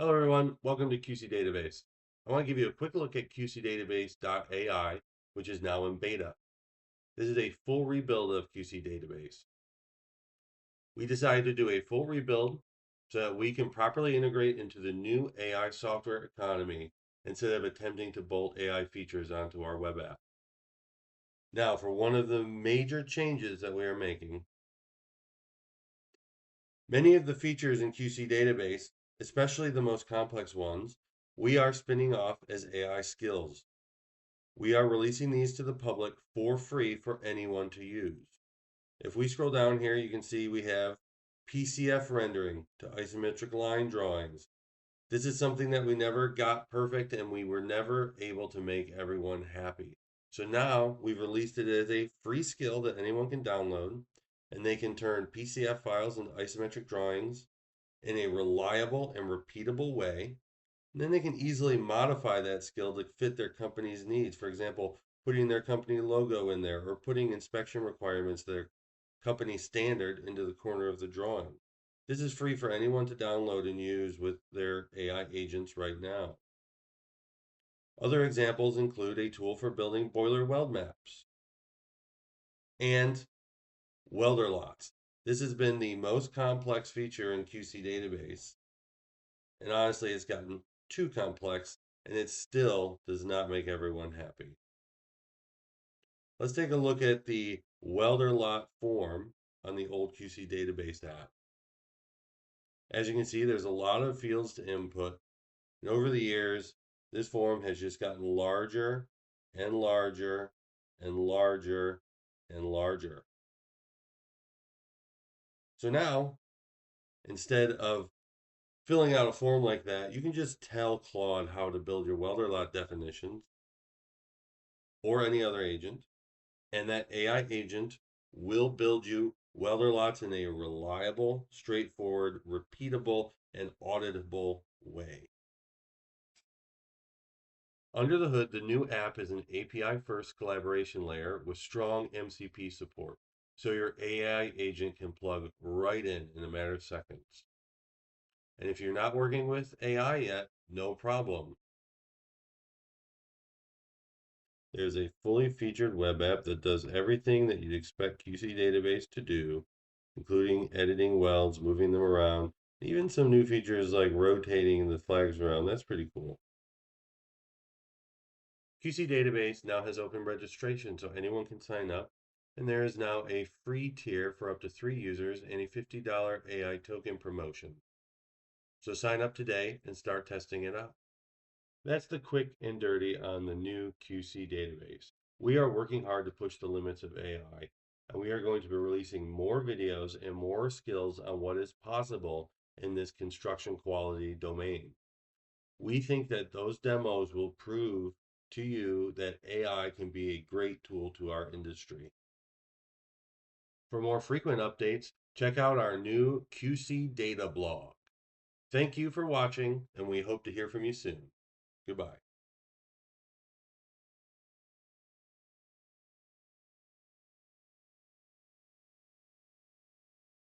Hello everyone, welcome to QC Database. I want to give you a quick look at QCDatabase.AI, which is now in beta. This is a full rebuild of QC Database. We decided to do a full rebuild so that we can properly integrate into the new AI software economy instead of attempting to bolt AI features onto our web app. Now, for one of the major changes that we are making, many of the features in QC Database, especially the most complex ones, we are spinning off as AI skills. We are releasing these to the public for free for anyone to use. If we scroll down here, you can see we have PCF rendering to isometric line drawings. This is something that we never got perfect and we were never able to make everyone happy. So now we've released it as a free skill that anyone can download, and they can turn PCF files into isometric drawings in a reliable and repeatable way. And then they can easily modify that skill to fit their company's needs. For example, putting their company logo in there or putting inspection requirements that are company standard into the corner of the drawing. This is free for anyone to download and use with their AI agents right now. Other examples include a tool for building boiler weld maps and welder lots. This has been the most complex feature in QC Database, and honestly, it's gotten too complex and it still does not make everyone happy. Let's take a look at the welder lot form on the old QC Database app. As you can see, there's a lot of fields to input, and over the years, this form has just gotten larger and larger and larger and larger. So now, instead of filling out a form like that, you can just tell Claude how to build your welder lot definitions or any other agent, and that AI agent will build you welder lots in a reliable, straightforward, repeatable, and auditable way. Under the hood, the new app is an API-first collaboration layer with strong MCP support, so your AI agent can plug right in a matter of seconds. And if you're not working with AI yet, no problem. There's a fully featured web app that does everything that you'd expect QC Database to do, including editing welds, moving them around, even some new features like rotating the flags around. That's pretty cool. QC Database now has open registration so anyone can sign up, and there is now a free tier for up to 3 users and a $50 AI token promotion. So sign up today and start testing it out. That's the quick and dirty on the new QC Database. We are working hard to push the limits of AI, and we are going to be releasing more videos and more skills on what is possible in this construction quality domain. We think that those demos will prove to you that AI can be a great tool to our industry. For more frequent updates, check out our new QC Data blog. Thank you for watching, and we hope to hear from you soon. Goodbye.